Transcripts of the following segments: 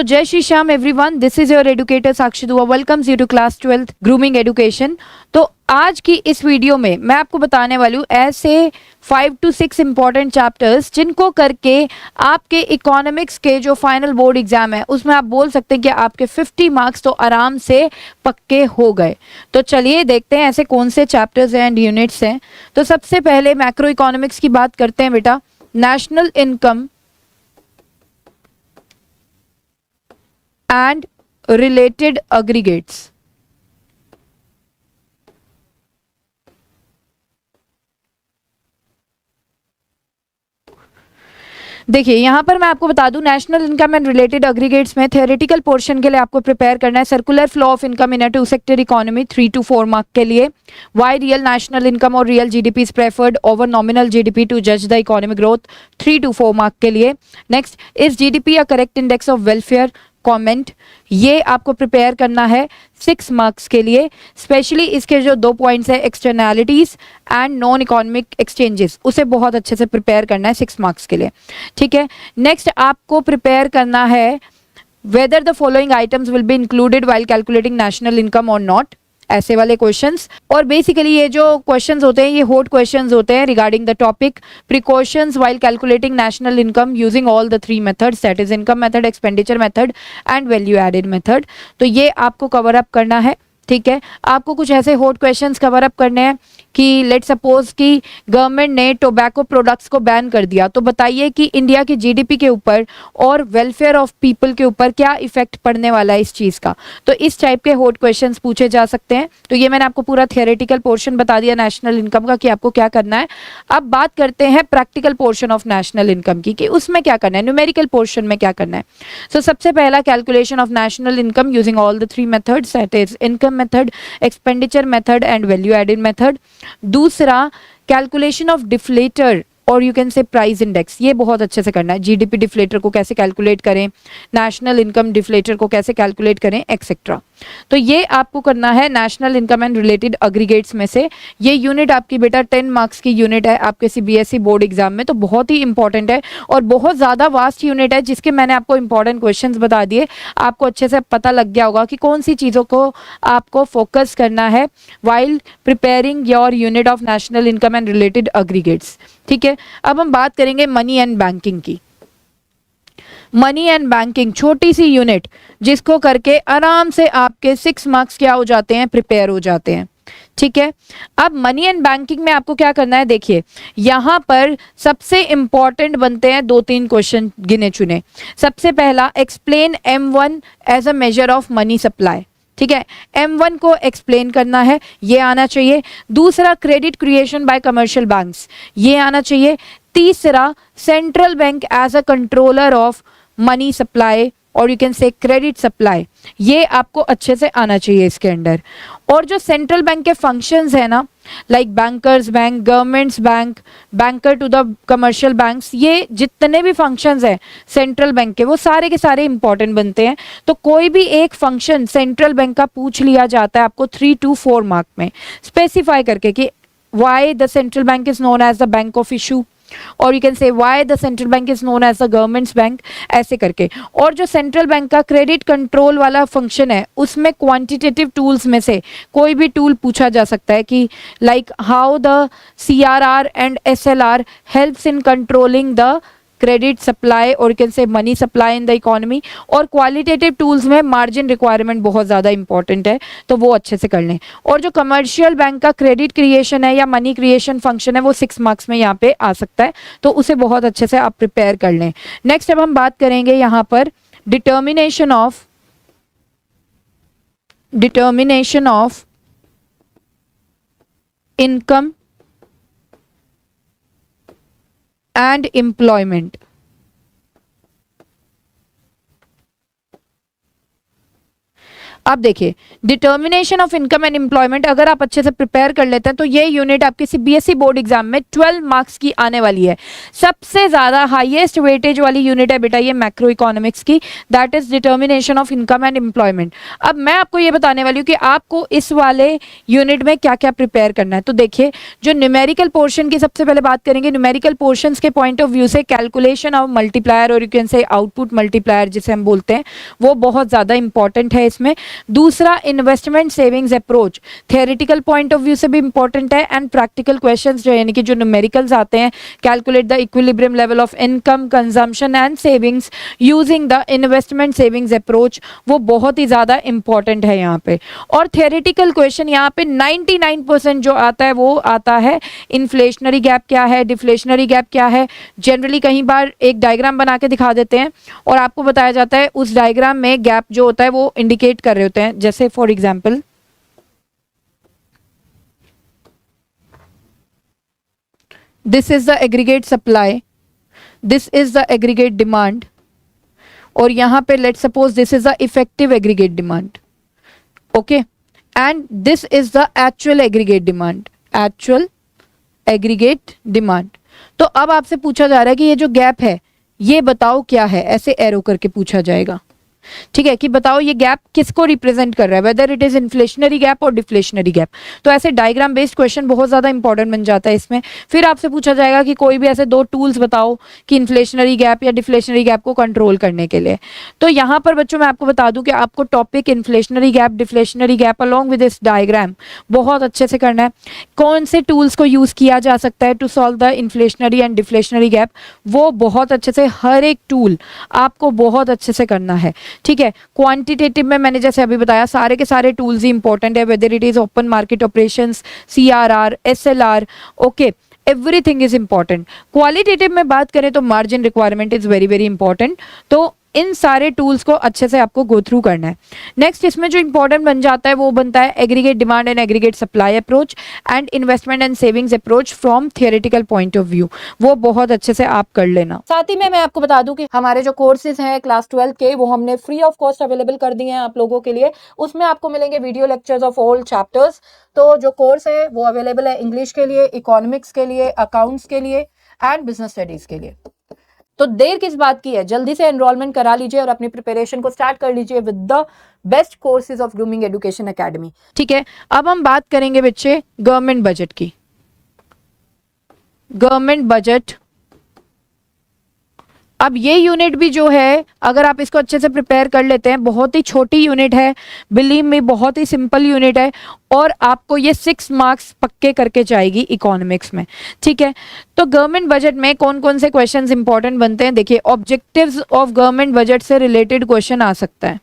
तो जय Shri Shyam everyone, this is your educator Sakshi Dua welcomes you to class 12th grooming education. तो आज की इस वीडियो में मैं आपको बताने वाली हूँ ऐसे 5 to 6 इंपॉर्टेंट चैप्टर्स जिनको करके आपके इकोनॉमिक्स के जो फाइनल बोर्ड एग्जाम है उसमें आप बोल सकते हैं कि आपके 50 मार्क्स तो आराम से पक्के हो गए। तो चलिए देखते हैं ऐसे कौन से चैप्टर्स एंड यूनिट्स हैं। तो सबसे पहले मैक्रो इकोनॉमिक्स की बात करते हैं बेटा। National income and related aggregates। देखिए यहां पर मैं आपको बता दूं, national income and related aggregates में थ्योरेटिकल पोर्शन के लिए आपको प्रिपेयर करना है circular flow of income in a two sector economy 3 to 4 mark के लिए। वाई रियल नेशनल इनकम और real GDP is preferred over nominal GDP to जज the economic growth 3 to 4 mark के लिए। Next, is GDP a correct index of welfare comment, ये आपको prepare करना है 6 मार्क्स के लिए। स्पेशली इसके जो 2 पॉइंट्स है externalities and non economic exchanges, उसे बहुत अच्छे से प्रिपेयर करना है 6 मार्क्स के लिए। ठीक है, नेक्स्ट आपको प्रिपेयर करना है whether the following items will be included while calculating national income और नॉट, ऐसे वाले क्वेश्चंस। और बेसिकली ये जो क्वेश्चंस होते हैं ये हॉट क्वेश्चंस होते हैं regarding the topic precautions while calculating national income using all the 3 methods, that is income method, expenditure method and value added method. तो ये आपको कवर अप करना है। ठीक है, आपको कुछ ऐसे हॉट क्वेश्चंस कवर अप करने हैं कि लेट सपोज कि गवर्नमेंट ने टोबैको प्रोडक्ट्स को बैन कर दिया, तो बताइए कि इंडिया की जीडीपी के ऊपर और वेलफेयर ऑफ पीपल के ऊपर क्या इफेक्ट पड़ने वाला है इस चीज का। तो इस टाइप के हॉट क्वेश्चंस पूछे जा सकते हैं। तो ये मैंने आपको पूरा थियोरेटिकल पोर्शन बता दिया नेशनल इनकम का कि आपको क्या करना है। अब बात करते हैं practical portion of national income की कि उसमें क्या करना है, न्यूमेरिकल पोर्शन में क्या करना है। सो सबसे पहला calculation of national income using all the 3 methods, that is income method, expenditure method and value added method. दूसरा, कैलकुलेशन ऑफ डिफ्लेटर और you can say price index, ये बहुत अच्छे से करना है। जीडीपी डिफ्लेटर को कैसे कैलकुलेट करें, नेशनल इनकम डिफ्लेटर को कैसे कैलकुलेट करें, एक्सेट्रा। तो ये आपको करना है national income and related aggregates में से। ये यूनिट आपकी बेटा 10 मार्क्स की यूनिट है आपके सीबीएसई बोर्ड एग्जाम में, तो बहुत ही इंपॉर्टेंट है और बहुत ज़्यादा वास्ट यूनिट है जिसके मैंने आपको इंपॉर्टेंट क्वेश्चंस बता दिए। आपको अच्छे से पता लग गया होगा कि कौन सी चीज़ों को आपको फोकस करना है while preparing your unit of national income and related aggregates. ठीक है, अब हम बात करेंगे मनी एंड बैंकिंग की। मनी एंड बैंकिंग छोटी सी यूनिट जिसको करके आराम से आपके 6 मार्क्स क्या हो जाते हैं, प्रिपेयर हो जाते हैं। ठीक है, अब मनी एंड बैंकिंग में आपको क्या करना है, देखिए यहां पर सबसे इंपॉर्टेंट बनते हैं 2-3 क्वेश्चन गिने चुने। सबसे पहला, explain M1 as a measure of money supply. ठीक है, M1 को एक्सप्लेन करना है, ये आना चाहिए। दूसरा, credit creation by commercial banks, ये आना चाहिए। तीसरा, central bank as a controller of money supply और you can say credit supply, ये आपको अच्छे से आना चाहिए इसके अंदर। और जो सेंट्रल बैंक के फंक्शंस है ना, like bankers bank, governments bank, banker to the commercial banks, ये जितने भी फंक्शंस हैं सेंट्रल बैंक के वो सारे के सारे इंपॉर्टेंट बनते हैं। तो कोई भी एक फंक्शन सेंट्रल बैंक का पूछ लिया जाता है आपको 3 to 4 मार्क में स्पेसिफाई करके कि why the central bank is known as the bank of issue और you can say why the central bank is known as the government's bank, ऐसे करके। और जो सेंट्रल बैंक का क्रेडिट कंट्रोल वाला फंक्शन है उसमें क्वांटिटेटिव टूल्स में से कोई भी टूल पूछा जा सकता है कि like how the CRR and SLR helps in controlling the credit supply और can say money supply in the economy. और क्वालिटेटिव टूल्स में मार्जिन रिक्वायरमेंट बहुत ज़्यादा इंपॉर्टेंट है, तो वो अच्छे से कर लें। और जो कमर्शियल बैंक का क्रेडिट क्रिएशन है या मनी क्रिएशन फंक्शन है वो 6 मार्क्स में यहाँ पे आ सकता है, तो उसे बहुत अच्छे से आप प्रिपेयर कर लें। नेक्स्ट अब हम बात करेंगे यहाँ पर determination of income and employment. आप देखिए determination of income and employment अगर आप अच्छे से प्रिपेयर कर लेते हैं तो ये यूनिट आपके सीबीएसई बोर्ड एग्जाम में 12 मार्क्स की आने वाली है। सबसे ज्यादा हाईएस्ट वेटेज वाली यूनिट है बेटा ये मैक्रो इकोनॉमिक्स की, that is determination of income and employment. अब मैं आपको ये बताने वाली हूँ कि आपको इस वाले यूनिट में क्या क्या प्रिपेयर करना है। तो देखिए जो न्यूमेरिकल पोर्शन की सबसे पहले बात करेंगे, न्यूमेरिकल पोर्शंस के पॉइंट ऑफ व्यू से कैलकुलेशन ऑफ मल्टीप्लायर और यू कैन से आउटपुट मल्टीप्लायर जिसे हम बोलते हैं वो बहुत ज्यादा इंपॉर्टेंट है इसमें। दूसरा investment savings approach theoretical point of view से भी इंपॉर्टेंट है एंड प्रैक्टिकल क्वेश्चंस जो यानी कि जो न्यूमेरिकल्स आते हैं, calculate the equilibrium level of income consumption and savings using the investment savings approach, वो बहुत ही ज्यादा इंपॉर्टेंट है यहाँ पे। और थियोरेटिकल क्वेश्चन यहाँ पे 99% जो आता है वो आता है इन्फ्लेशनरी गैप क्या है, डिफ्लेशनरी गैप क्या है। जनरली कहीं बार एक डायग्राम बना के दिखा देते हैं और आपको बताया जाता है उस डायग्राम में गैप जो होता है वो इंडिकेट कर रहे होते हैं। जैसे for example this is the aggregate supply, this is the aggregate demand और यहां पे let suppose this is the effective aggregate demand, okay, and this is the actual aggregate demand, actual aggregate demand. तो अब आपसे पूछा जा रहा है कि ये जो गैप है ये बताओ क्या है, ऐसे एरो करके पूछा जाएगा, ठीक है, कि बताओ ये गैप किसको रिप्रेजेंट कर रहा है, whether it is inflationary gap और डिफ्लेशनरी गैप। तो ऐसे डायग्राम बेस्ड क्वेश्चन बहुत ज्यादा इंपॉर्टेंट बन जाता है इसमें। फिर आपसे पूछा जाएगा कि कोई भी ऐसे दो टूल्स बताओ कि इन्फ्लेशनरी गैप या डिफ्लेशनरी गैप को कंट्रोल करने के लिए। तो यहाँ पर बच्चों मैं आपको बता दूं कि आपको topic inflationary gap, deflationary gap along with this diagram बहुत अच्छे से करना है। कौन से टूल्स को यूज किया जा सकता है to solve the inflationary and deflationary gap, वो बहुत अच्छे से हर एक टूल आपको बहुत अच्छे से करना है, ठीक है। क्वांटिटेटिव में मैंने जैसे अभी बताया सारे के सारे टूल्स ही इंपॉर्टेंट है, whether it is open market operations, CRR, SLR, okay, everything is important. Qualitative में बात करें तो margin requirement is very very important. तो इन सारे टूल्स को अच्छे से आपको गो थ्रू करना है। नेक्स्ट इसमें जो इंपॉर्टेंट बन जाता है वो बनता है aggregate demand and aggregate supply approach and investment and savings approach from theoretical point of view, वो बहुत अच्छे से आप कर लेना। साथ ही में मैं आपको बता दूं कि हमारे जो कोर्सेज हैं क्लास 12 के वो हमने फ्री ऑफ कॉस्ट अवेलेबल कर दिए हैं आप लोगों के लिए। उसमें आपको मिलेंगे video lectures of all chapters. तो जो कोर्स है वो अवेलेबल है इंग्लिश के लिए, इकोनॉमिक्स के लिए, अकाउंट्स के लिए एंड बिजनेस स्टडीज के लिए। तो देर किस बात की है, जल्दी से एनरोलमेंट करा लीजिए और अपनी प्रिपरेशन को स्टार्ट कर लीजिए with the best courses of grooming education academy, ठीक है। अब हम बात करेंगे बच्चे गवर्नमेंट बजट की। गवर्नमेंट बजट, अब ये यूनिट भी जो है अगर आप इसको अच्छे से प्रिपेयर कर लेते हैं, बहुत ही छोटी यूनिट है, बिलीव में बहुत ही सिंपल यूनिट है और आपको ये 6 मार्क्स पक्के करके जाएगी इकोनॉमिक्स में, ठीक है। तो गवर्नमेंट बजट में कौन कौन से क्वेश्चंस इंपॉर्टेंट बनते हैं, देखिए ऑब्जेक्टिव्स ऑफ गवर्नमेंट बजट से रिलेटेड क्वेश्चन आ सकता है,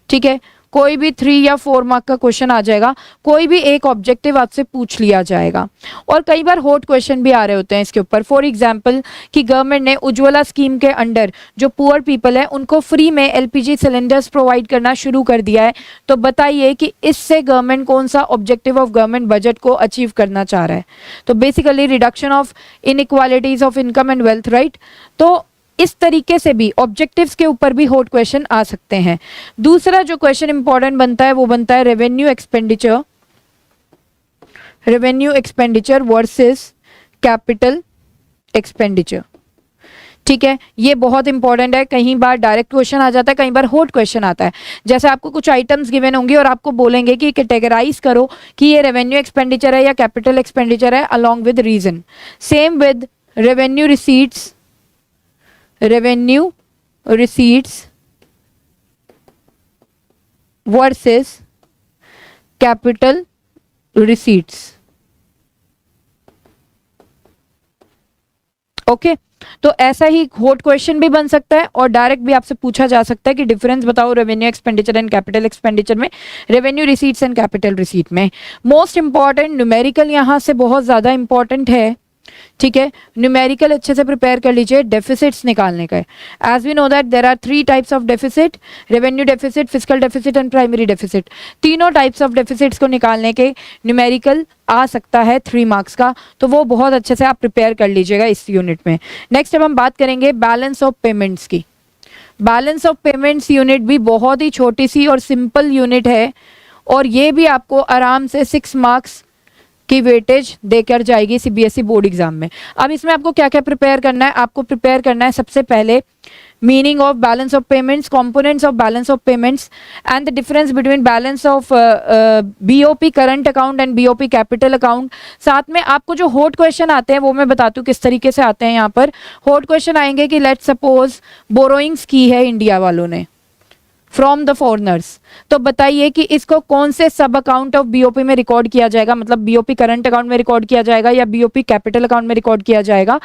ठीक है। कोई भी 3 या 4 मार्क का क्वेश्चन आ जाएगा, कोई भी एक ऑब्जेक्टिव आपसे पूछ लिया जाएगा और कई बार हॉट क्वेश्चन भी आ रहे होते हैं इसके ऊपर। फॉर एग्जांपल कि गवर्नमेंट ने उज्ज्वला स्कीम के अंडर जो पुअर पीपल है उनको फ्री में एलपीजी सिलेंडर्स प्रोवाइड करना शुरू कर दिया है। तो बताइए कि इससे गवर्नमेंट कौन सा ऑब्जेक्टिव ऑफ गवर्नमेंट बजट को अचीव करना चाह रहा है। तो basically reduction of inequalities of income and wealth, right. तो इस तरीके से भी ऑब्जेक्टिव्स के ऊपर भी हॉट क्वेश्चन आ सकते हैं। दूसरा जो क्वेश्चन इंपॉर्टेंट बनता है वो बनता है revenue expenditure versus capital expenditure, ठीक है। ये बहुत इंपॉर्टेंट है, कहीं बार डायरेक्ट क्वेश्चन आ जाता है, कई बार हॉट क्वेश्चन आता है। जैसे आपको कुछ आइटम्स गिवन होंगे और आपको बोलेंगे कि कैटेगराइज करो कि ये रेवेन्यू एक्सपेंडिचर है या कैपिटल एक्सपेंडिचर है along with reason. Same with revenue receipts versus capital receipts, okay. तो ऐसा ही हॉट क्वेश्चन भी बन सकता है और डायरेक्ट भी आपसे पूछा जा सकता है कि डिफरेंस बताओ revenue expenditure and capital expenditure में, revenue receipts and capital receipt में। मोस्ट इंपॉर्टेंट न्यूमेरिकल यहां से बहुत ज्यादा इंपॉर्टेंट है, ठीक है। न्यूमेरिकल अच्छे से प्रिपेयर कर लीजिए, डेफिसिट्स निकालने का है। As we know that there are 3 types of deficit, revenue deficit, fiscal deficit and primary deficit. तीनों टाइप्स ऑफ डेफिसिट्स को निकालने के न्यूमेरिकल आ सकता है 3 मार्क्स का, तो वो बहुत अच्छे से आप प्रिपेयर कर लीजिएगा इस यूनिट में। नेक्स्ट अब हम बात करेंगे बैलेंस ऑफ पेमेंट्स की। बैलेंस ऑफ पेमेंट्स यूनिट भी बहुत ही छोटी सी और सिंपल यूनिट है, और ये भी आपको आराम से 6 मार्क्स की वेटेज देकर जाएगी सीबीएसई बोर्ड एग्जाम में। अब इसमें आपको क्या क्या प्रिपेयर करना है, आपको प्रिपेयर करना है सबसे पहले meaning of balance of payments, components of balance of payments and the difference between balance of BOP current account and BOP capital account. साथ में आपको जो हॉट क्वेश्चन आते हैं वो मैं बताती हूँ किस तरीके से आते हैं। यहाँ पर हॉट क्वेश्चन आएंगे कि लेट्स सपोज बोरोइंग्स की है इंडिया वालों ने फ्रॉम द फॉरनर्स, तो बताइए कि इसको कौन से सब अकाउंट ऑफ बीओपी में रिकॉर्ड किया जाएगा, मतलब बीओपी करंट अकाउंट में रिकॉर्ड किया जाएगा या बीओपी कैपिटल अकाउंट में रिकॉर्ड किया जाएगा,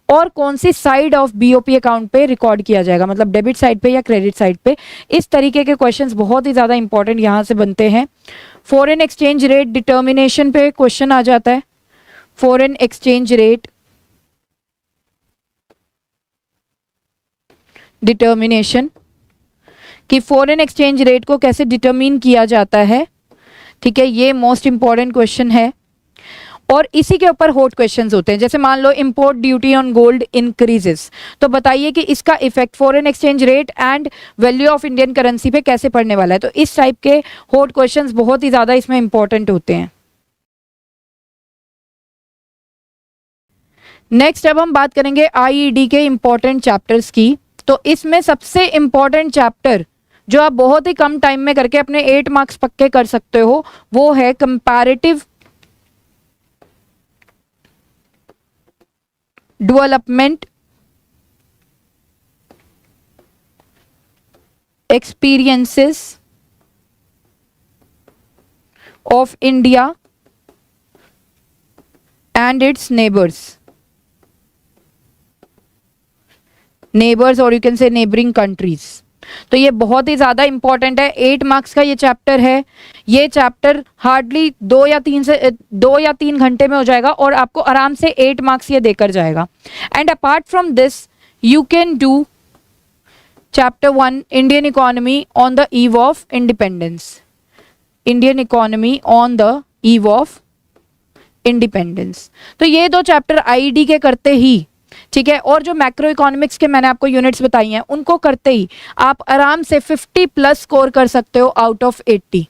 और कौन सी साइड ऑफ बीओपी अकाउंट पे रिकॉर्ड किया जाएगा, मतलब डेबिट साइड पे या क्रेडिट साइड पे। इस तरीके के क्वेश्चंस बहुत ही ज्यादा इंपॉर्टेंट यहाँ से बनते हैं। फॉरेन एक्सचेंज रेट डिटर्मिनेशन पे क्वेश्चन आ जाता है। फॉरेन एक्सचेंज रेट डिटर्मिनेशन कि फॉरेन एक्सचेंज रेट को कैसे डिटरमिन किया जाता है, ठीक है, ये मोस्ट इंपॉर्टेंट क्वेश्चन है। और इसी के ऊपर हॉट क्वेश्चंस होते हैं, जैसे मान लो import duty on gold increases, तो बताइए कि इसका effect foreign exchange rate and value of Indian currency पे कैसे पड़ने वाला है। तो इस टाइप के हॉट क्वेश्चंस बहुत ही ज्यादा इसमें इंपॉर्टेंट होते हैं। नेक्स्ट अब हम बात करेंगे आईईडी के इंपॉर्टेंट चैप्टर्स की। तो इसमें सबसे इंपॉर्टेंट चैप्टर जो आप बहुत ही कम टाइम में करके अपने 8 मार्क्स पक्के कर सकते हो वो है comparative development experiences of India and its neighbours और you can say neighbouring countries. तो ये बहुत ही ज्यादा इंपॉर्टेंट है, 8 मार्क्स का ये चैप्टर है। ये चैप्टर हार्डली 2 या 3 घंटे में हो जाएगा और आपको आराम से 8 मार्क्स ये देकर जाएगा। And apart from this you can do chapter 1 Indian economy on the eve of independence, Indian economy on the eve of independence. तो ये 2 चैप्टर आईईडी के करते ही, ठीक है, और जो मैक्रो इकोनॉमिक्स के मैंने आपको यूनिट्स बताई हैं उनको करते ही आप आराम से 50+ स्कोर कर सकते हो आउट ऑफ 80।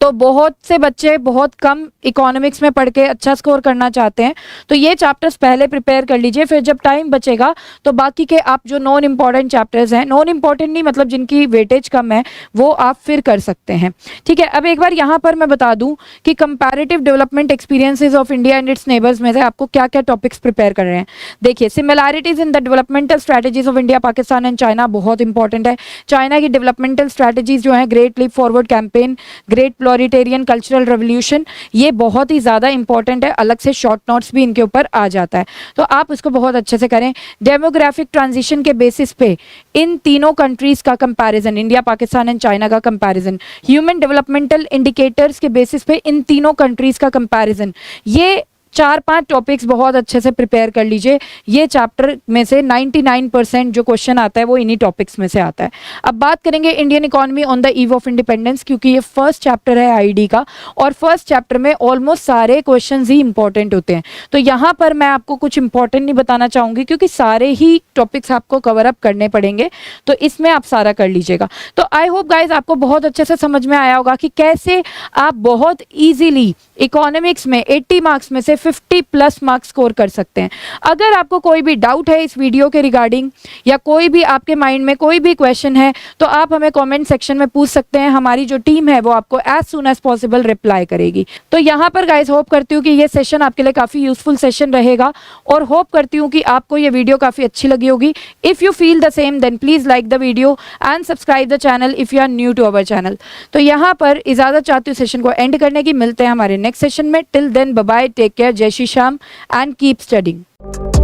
तो बहुत से बच्चे बहुत कम इकोनॉमिक्स में पढ़ के अच्छा स्कोर करना चाहते हैं, तो ये चैप्टर्स पहले प्रिपेयर कर लीजिए, फिर जब टाइम बचेगा तो बाकी के आप जो नॉन इम्पॉर्टेंट चैप्टर्स हैं, नॉन इम्पॉर्टेंट नहीं मतलब जिनकी वेटेज कम है, वो आप फिर कर सकते हैं। ठीक है, अब एक बार यहाँ पर मैं बता दूं कि comparative development experiences of India and its neighbours में से आपको क्या क्या टॉपिक्स प्रिपेयर कर रहे हैं। देखिए, similarities in the developmental strategies of India, Pakistan and China बहुत इंपॉर्टेंट है। चाइना की डेवलपमेंटल स्ट्रैटेजीज जो है, great leap forward campaign, great proletarian cultural revolution, ये बहुत ही ज्यादा इंपॉर्टेंट है, अलग से शॉर्ट नोट्स भी इनके ऊपर आ जाता है, तो आप उसको बहुत अच्छे से करें। डेमोग्राफिक ट्रांजिशन के बेसिस पे इन तीनों कंट्रीज का comparison, India, Pakistan and China का कंपैरिजन, ह्यूमन डेवलपमेंटल इंडिकेटर्स के बेसिस पे इन तीनों कंट्रीज का कंपैरिजन, ये 4-5 टॉपिक्स बहुत अच्छे से प्रिपेयर कर लीजिए। ये चैप्टर में से 99% जो क्वेश्चन आता है वो इन्हीं टॉपिक्स में से आता है। अब बात करेंगे Indian economy on the eve of independence, क्योंकि ये फर्स्ट चैप्टर है आईडी का और फर्स्ट चैप्टर में ऑलमोस्ट सारे क्वेश्चंस ही इंपॉर्टेंट होते हैं। तो यहाँ पर मैं आपको कुछ इंपॉर्टेंट नहीं बताना चाहूंगी क्योंकि सारे ही टॉपिक्स आपको कवर अप करने पड़ेंगे, तो इसमें आप सारा कर लीजिएगा। तो आई होप गाइज आपको बहुत अच्छे से समझ में आया होगा कि कैसे आप बहुत ईजिली इकोनॉमिक्स में 80 मार्क्स में से 50+ मार्क्स स्कोर कर सकते हैं। अगर आपको कोई भी डाउट है इस वीडियो के रिगार्डिंग या कोई भी आपके माइंड में कोई भी क्वेश्चन है तो आप हमें कमेंट सेक्शन में पूछ सकते हैं। हमारी जो टीम है वो आपको as soon as possible reply करेगी। तो यहाँ पर गाइज होप करती हूँ कि ये सेशन आपके लिए काफी यूजफुल सेशन रहेगा और होप करती हूँ कि आपको ये वीडियो काफी अच्छी लगी होगी। If you feel the same then please like the video and subscribe the channel if you are new to our channel. तो यहाँ पर इजाजत चाहती हूँ सेशन को एंड करने की। मिलते हैं हमारे नेक्स्ट सेशन में। Till then bye bye, take care, जय Shri Shyam and keep studying.